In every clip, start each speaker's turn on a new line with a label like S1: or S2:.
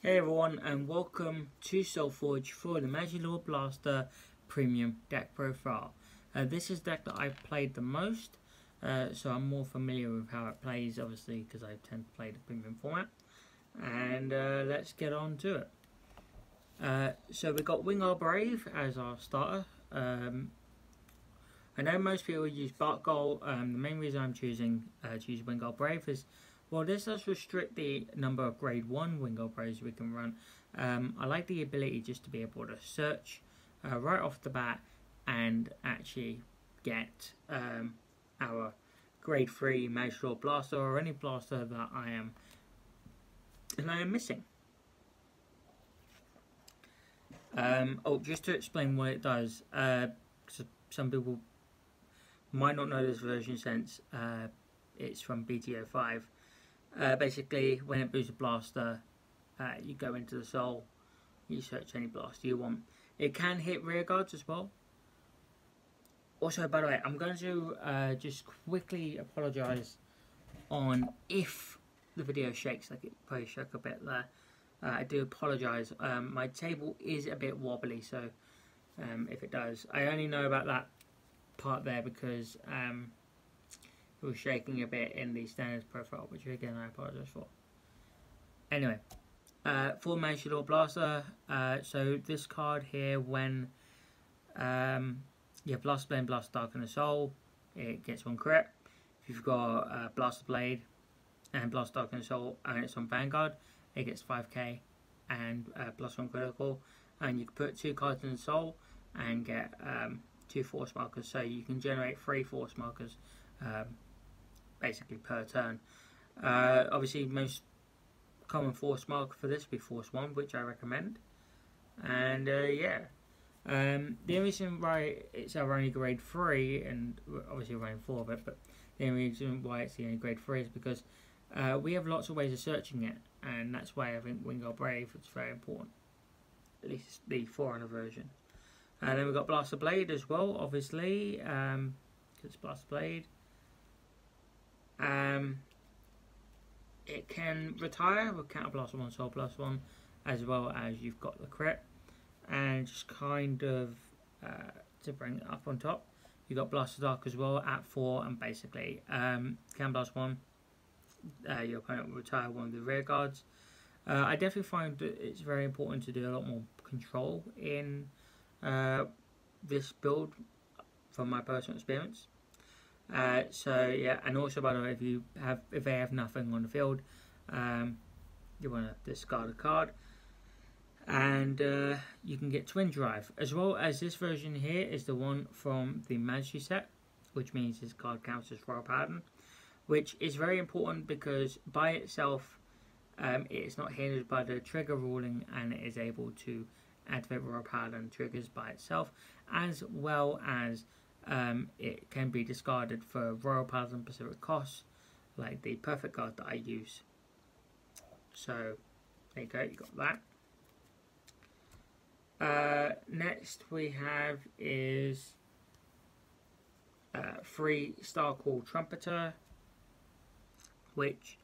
S1: Hey everyone, and welcome to SoulForge for the Majesty Blaster Premium deck profile. This is the deck that I've played the most, so I'm more familiar with how it plays, obviously, because I tend to play the premium format. And let's get on to it. So we've got Wingard Brave as our starter. I know most people use Bark Goal. The main reason I'm choosing to use Wingard Brave is, well, this does restrict the number of grade 1 Wingard Braves we can run. I like the ability just to be able to search right off the bat and actually get our grade 3 Majesty Blaster or any blaster that I am missing. Just to explain what it does, some people might not know this version since it's from BTO 5. Basically, when it boosts a blaster, you go into the soul, you search any blaster you want. It can hit rear guards as well. Also, by the way, I'm going to just quickly apologise on if the video shakes, like it probably shook a bit there. I do apologise. My table is a bit wobbly, so if it does, I only know about that part there because it was shaking a bit in the standards profile, which again I apologise for. Anyway, for Majesty Blaster, so this card here, when you have Blaster Blade, Blaster Dark and the Soul, it gets 1 crit. If you've got Blaster Blade and Blaster Dark and the Soul and it's on Vanguard, it gets 5k and +1 critical, and you can put 2 cards in the Soul and get 2 force markers, so you can generate 3 force markers basically per turn. Obviously, most common force marker for this would be Force 1, which I recommend. And yeah, the only reason why it's our only grade 3, and obviously we're running 4 of it, but the only reason why it's the only grade 3 is because we have lots of ways of searching it, and that's why I think Wingard Brave is very important, at least the Forerunner version. And then we've got Blaster Blade as well, obviously, it's Blaster Blade. It can retire with Counter Blast 1, Soul Blast 1, as well as you've got the crit. And just kind of to bring it up on top, you've got Blaster Dark as well at 4, and basically Counter Blast 1, your opponent will retire one of the rear guards. I definitely find that it's very important to do a lot more control in this build from my personal experience. So yeah, and also by the way, if they have nothing on the field, you want to discard a card, and you can get Twin Drive, as well as this version here is the one from the Majesty set, which means this card counts as Royal Paladin, which is very important because by itself it is not hindered by the trigger ruling, and it is able to activate Royal Paladin triggers by itself, as well as it can be discarded for Royal Paladin specific costs, like the Perfect card that I use. So there you go, you got that. Next we have is 3 Star Call Trumpeter, which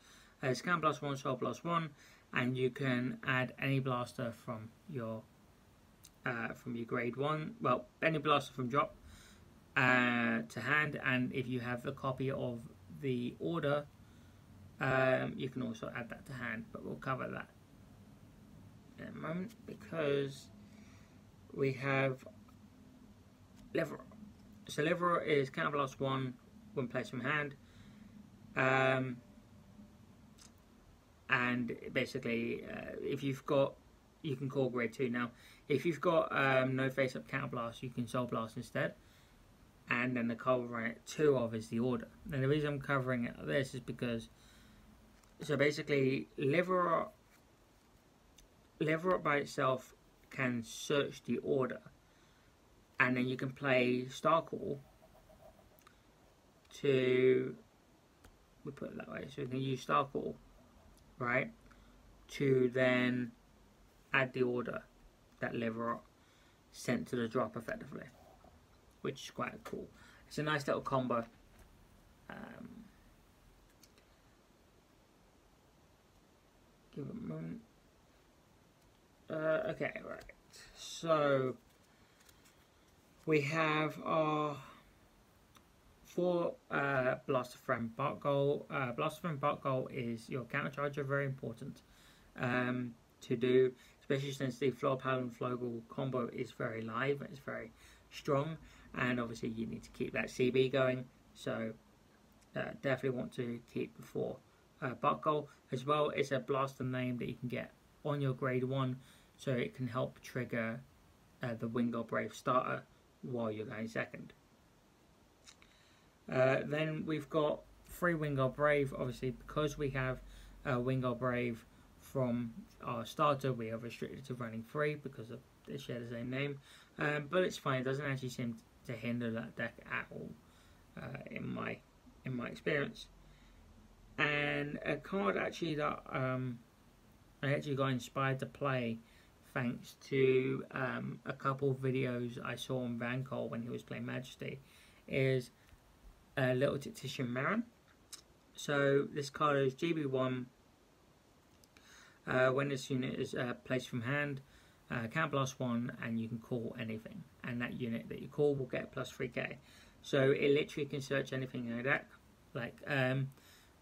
S1: is Can Blast 1, Soul Blast 1, and you can add any blaster from your grade 1, well, any blaster from drop to hand, and if you have a copy of the order, you can also add that to hand, but we'll cover that in a moment because we have Lever. So Lever is Counter Blast 1 when placed from hand, and basically if you've got, you can call grade 2 now. If you've got no face up Counter Blast, you can Soul Blast instead, and then the card will run it 2 of is the order. And the reason I'm covering it this is because, so basically Liver by itself can search the order, and then you can play Star Call to, we put it that way, so you can use Star Call, right, to then add the order that Liver sent to the drop effectively, which is quite cool. It's a nice little combo. Give it a moment. Okay, right. So we have our 4 Blaster Friend Bark Goal. Blaster Friend Bark Goal is your counter charger, very important to do, especially since the Floor Paladin Flogel combo is very live, it's very strong, and obviously you need to keep that CB going, so definitely want to keep the 4 Bark Goal. As well, it's a blaster name that you can get on your grade 1, so it can help trigger the Wingard Brave starter while you're going second. Then we've got 3 Wingard Brave. Obviously, because we have Wingard Brave from our starter, we are restricted to running 3 because of they share the same name. But it's fine; it doesn't actually seem to hinder that deck at all, in my experience. And a card actually that I actually got inspired to play thanks to a couple of videos I saw on Van Cole when he was playing Majesty is Little Tactician Marin. So this card is GB1. When this unit is placed from hand, can blast 1 and you can call anything, and that unit that you call will get plus 3k. So it literally can search anything in a deck. Like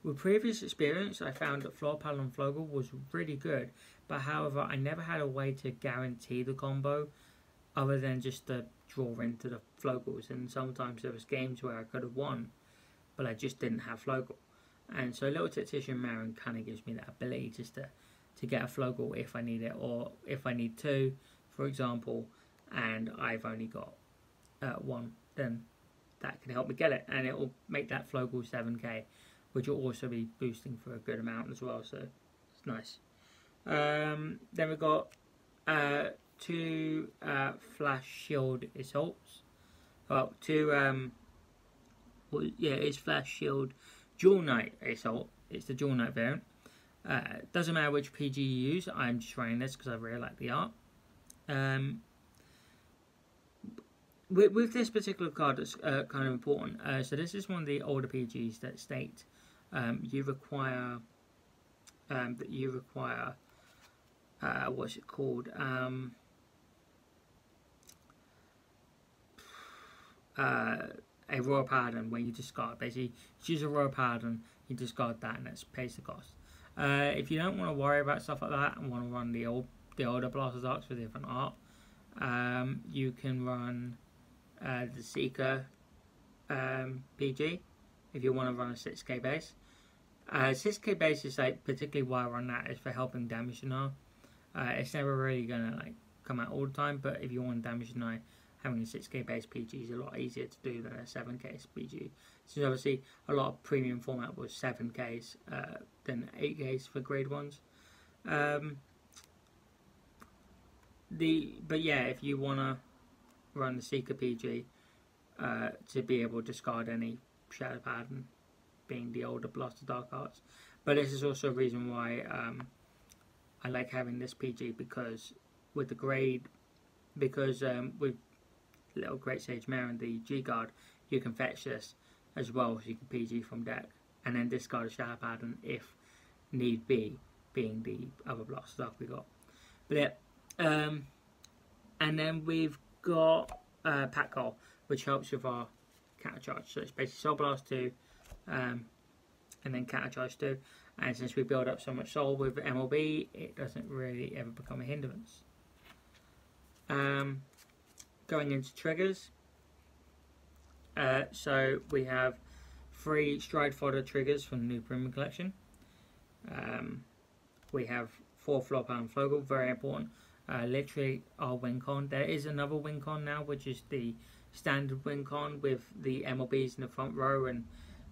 S1: with previous experience, I found that Floor Paladin Flogel was really good, but however I never had a way to guarantee the combo other than just to draw into the Flogels, and sometimes there was games where I could have won but I just didn't have Flogel. And so Little Tactician Marin kind of gives me that ability just to get a Flogel if I need it, or if I need 2, for example, and I've only got 1, then that can help me get it, and it will make that Flogel 7k, which will also be boosting for a good amount as well, so it's nice. Then we've got 2 Flash Shield Assaults. Well, 2, it's Flash Shield Dual Knight Assault. It's the Dual Knight variant. Doesn't matter which PG you use, I'm just running this because I really like the art. With this particular card, it's kind of important. So this is one of the older PGs that state you require what's it called? A Royal Paladin when you discard. Basically, choose a Royal Paladin, you discard that, and that pays the cost. If you don't want to worry about stuff like that and want to run the older Blaster Darks with different art, you can run the Seeker PG if you want to run a 6k base. 6k base is like particularly why I run that is for helping damage deny. It's never really gonna like come out all the time, but if you want damage deny, having a 6k base PG is a lot easier to do than a 7k PG. So obviously a lot of premium format was 7ks than 8ks for grade 1s. But yeah, if you wanna run the Seeker PG to be able to discard any Shadow Paladin, being the older Blaster Dark Arts. But this is also a reason why I like having this PG, because with the grade, because with Little Great Sage Marin, the G Guard, you can fetch this as well, so you can PG from deck and then discard a Shadow Paladin if need be, being the other Blaster Dark we got. But yeah, and then we've got Pack Goal, which helps with our counter charge. So it's basically Soul Blast 2, and then counter charge 2. And since we build up so much soul with MLB, it doesn't really ever become a hindrance. Going into triggers, so we have 3 Stride Fodder triggers from the new Premium Collection. We have 4 Floor Paladin Flogel, very important. Literally our win con. There is another win con now, which is the standard win con with the MLBs in the front row and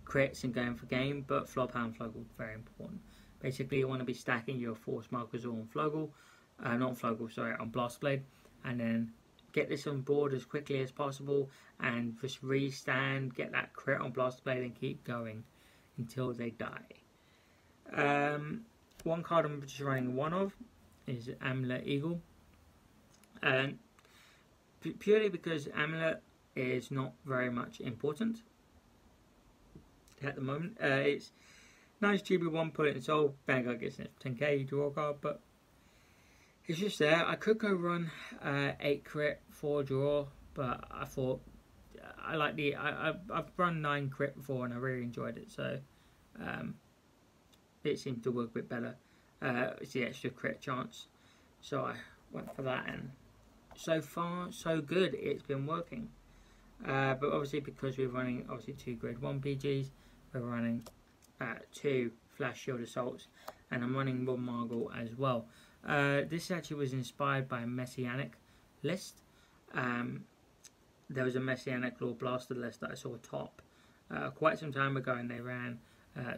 S1: crits and going for game, but Floor Paladin Flogel, very important. Basically, you want to be stacking your Force Markers all on Flogel, on Blast Blade, and then get this on board as quickly as possible and just restand, get that crit on Blast Blade and keep going until they die. One card I'm just running 1 of is Amulet Eagle, and purely because Amulet is not very much important at the moment. It's nice GB1, put it in soul, Vanguard gets an 10k draw card, but It's just there. I could go run 8 crit, 4 draw, but I thought I like the. I've run 9 crit before and I really enjoyed it, so it seemed to work a bit better. It's the extra crit chance, so I went for that, and so far so good. It's been working, but obviously because we're running 2 grade 1 PGs, we're running 2 flash shield assaults, and I'm running 1 Margle as well. This actually was inspired by a Messianic list. There was a Messianic Lord Blaster list that I saw top quite some time ago, and they ran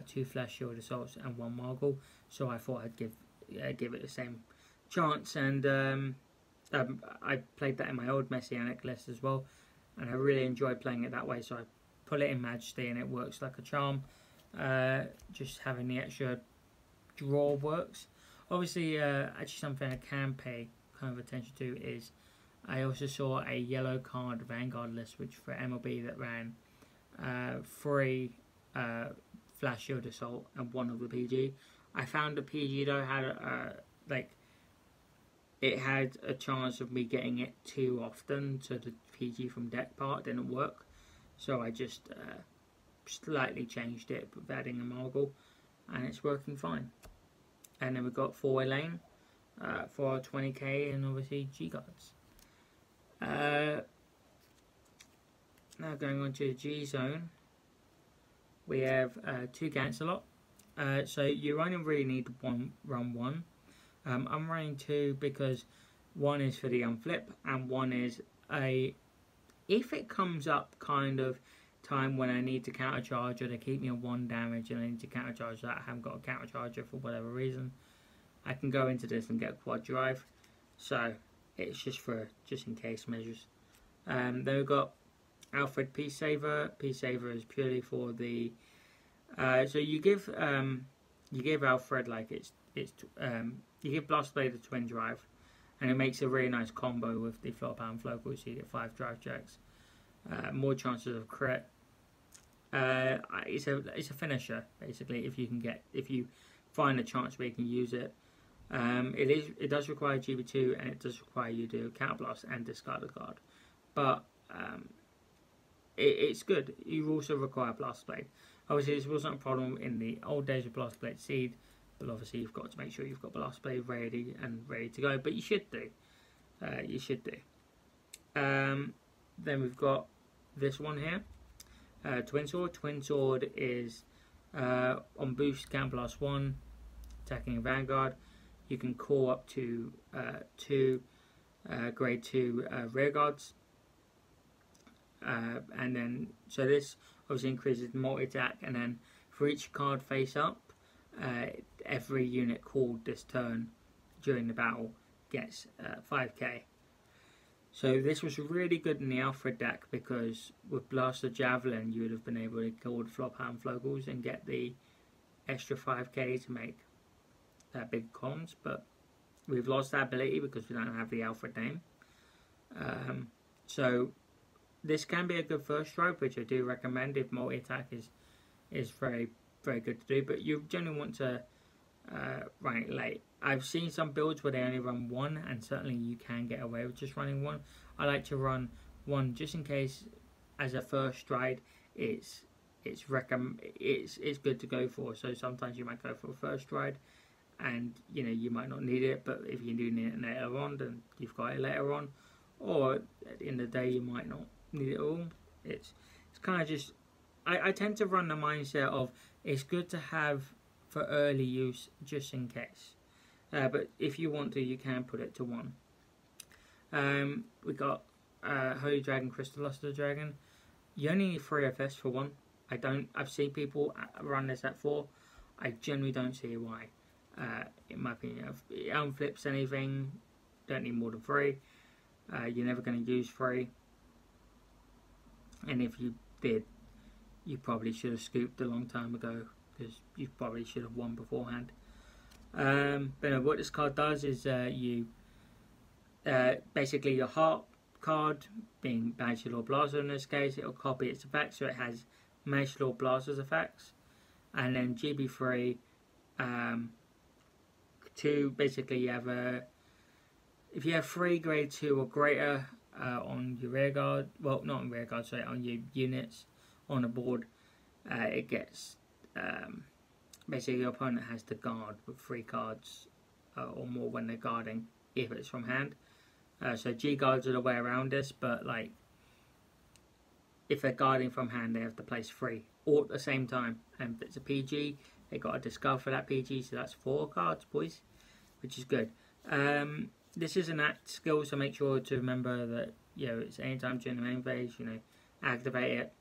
S1: 2 flash shield assaults and 1 Margle, so I thought I'd give it the same chance, and I played that in my old Messianic list as well, and I really enjoyed playing it that way, so I put it in Majesty and it works like a charm. Just having the extra draw works. Obviously, actually something I can pay kind of attention to is I also saw a yellow card Vanguard list, which for MLB that ran 3 flash shield assault and 1 of the PG. I found the PG though had it had a chance of me getting it too often, so the PG from deck part didn't work. So I just slightly changed it with adding a Margle, and it's working fine. And then we've got 4-way lane for our 20k and obviously G-Guards. Now going on to the Gzone, we have 2 Gancelot. So you only really need run 1. I'm running 2 because 1 is for the unflip and 1 is if it comes up kind of time when I need to countercharge or they keep me on 1 damage and I need to countercharge that, I haven't got a countercharger for whatever reason, I can go into this and get quad drive. So it's just in case measures. Then we've got Alfred Peace Saver. Peace Saver is purely for the so you give Alfred you give Blast Blade the twin drive, and it makes a really nice combo with the flop and flocal, so you get 5 drive checks, more chances of crit. It's a finisher basically if you find a chance where you can use it. It does require GB2 and it does require you to do counterblast and discard a card, but it's good. You also require Blast Blade. Obviously this wasn't a problem in the old days of Blast Blade Seed, but obviously you've got to make sure you've got Blast Blade ready to go, but you should do. Then we've got this one here, Twin Sword. Twin Sword is on boost, counterblast 1, attacking a Vanguard. You can call up to 2 grade 2 rear guards, and then so this obviously increases multi-attack, and then for each card face up, every unit called this turn during the battle gets 5k. So this was really good in the Alfred deck because with Blaster Javelin you would have been able to kill the flop hand flogels and get the extra 5k to make big comms, but we've lost that ability because we don't have the Alfred name. So this can be a good first stroke, which I do recommend if multi-attack is very, very good to do, but you generally want to run it late. I've seen some builds where they only run 1, and certainly you can get away with just running 1. I like to run 1 just in case as a first stride it's good to go for. So sometimes you might go for a first stride and you might not need it, but if you do need it later on, then you've got it later on, or at the end of the day you might not need it all. It's kind of just I tend to run the mindset of it's good to have for early use just in case, but if you want to, you can put it to 1. We got Holy Dragon, Crystal Luster Dragon. You only need 3 FS for 1. I've seen people run this at 4. I generally don't see why. In my opinion, if it unflips anything, don't need more than 3. You're never going to use 3, and if you did, you probably should have scooped a long time ago because you probably should have won beforehand. But what this card does is you basically your heart card, being Majesty Lord Blaster in this case, it will copy its effects, so it has Majesty Lord Blaster's effects, and then GB3 to basically you have a if you have 3 grade 2 or greater on your rear guard, well, not on rear guard, sorry, on your units on the board, it gets basically your opponent has to guard with 3 cards or more when they're guarding, if it's from hand. So G guards are the way around this, but like if they're guarding from hand, they have to place 3 all at the same time. And if it's a PG, they got to discard for that PG, so that's 4 cards, boys, which is good. This is an act skill, so make sure to remember that, you know, it's anytime during the main phase, you know, activate it.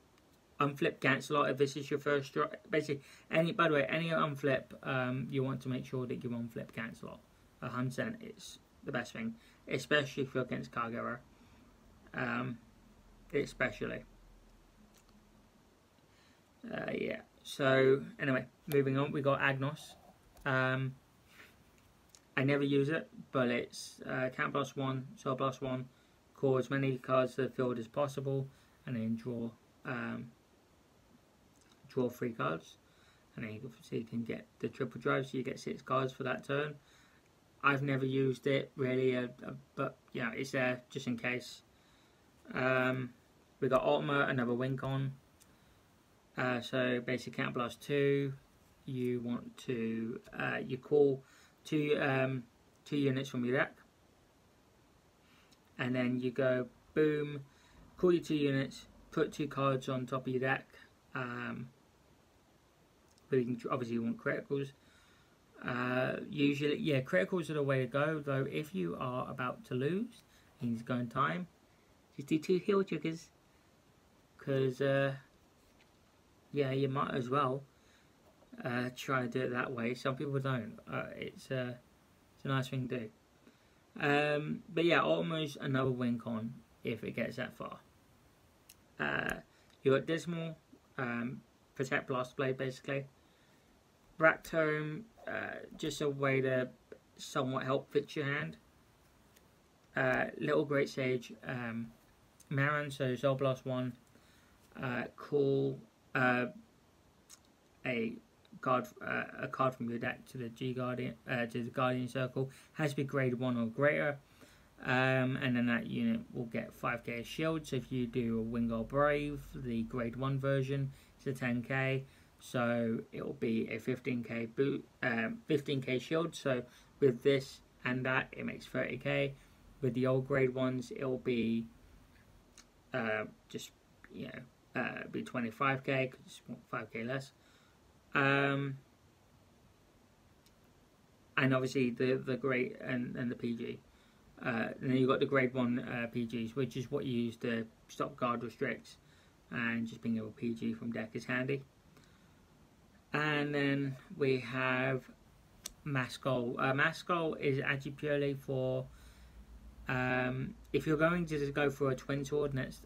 S1: Unflip cancel out if this is your first draw. Basically, by the way, any unflip, you want to make sure that you unflip cancel out. 100%, it's the best thing, especially if you're against card error. Especially. Yeah. So anyway, moving on, we got Agnos. I never use it, but it's count +1, soul +1, call as many cards to the field as possible, and then draw 3 cards, and then you can get the triple drive, so you get 6 cards for that turn. I've never used it really, but yeah, it's there just in case. We got Ultima, another win con. So basically count +2. You want to you call 2 units from your deck, and then you go boom, call your 2 units, put 2 cards on top of your deck. But you can, obviously you want criticals. Usually, yeah, criticals are the way to go. Though if you are about to lose, you need to go in time, just do 2 heal triggers, because yeah, you might as well try to do it that way. Some people don't. It's a nice thing to do. But yeah, almost another win con if it gets that far. You got Dismal, Protect Blast Blade basically. Bractome, just a way to somewhat help fix your hand. Little Great Sage, Marin, so Soul +1, call a card from your deck to the Guardian to the Guardian Circle. Has to be grade 1 or greater, and then that unit will get 5k shield. So if you do a Wingull Brave, the grade 1 version, it's a 10k, so it will be a 15k boot, 15k shield. So with this and that, it makes 30k. With the old grade ones, it will be just, you know, be 25k, because it's 5k less. And obviously the grade and the PG. And then you've got the grade 1 PGs, which is what you use to stop guard restricts, and just being able to PG from deck is handy. And then we have Mascol. Mascol is actually purely for if you're going to just go for a twin sword next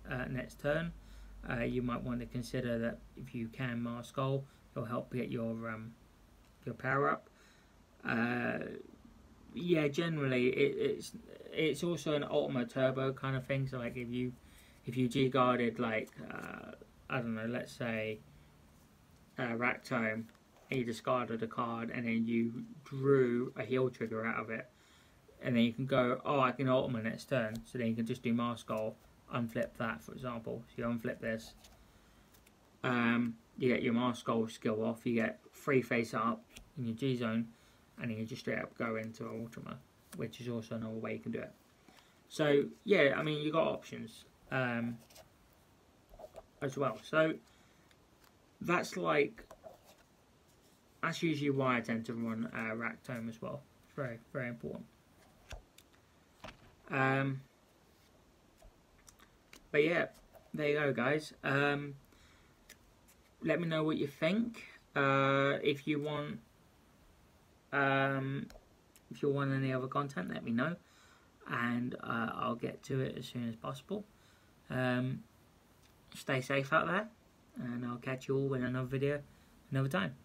S1: turn. You might want to consider that if you can Mascol, it'll help get your power up. Yeah, generally it's also an Ultima Turbo kind of thing. So like if you G guarded, like I don't know, let's say Ractome, and you discarded a card and then you drew a heal trigger out of it, and then you can go, oh, I can Ultima next turn, so then you can just do Mascol, unflip that, for example. So you unflip this, you get your Mascol skill off, you get 3 face up in your Gzone, and then you just straight up go into Ultima, which is also another way you can do it. So yeah, I mean, you got options as well. So that's usually why I tend to run Ractome as well. It's very, very important. But yeah, there you go, guys. Let me know what you think. If you want any other content, let me know, and I'll get to it as soon as possible. Stay safe out there, and I'll catch you all in another video another time.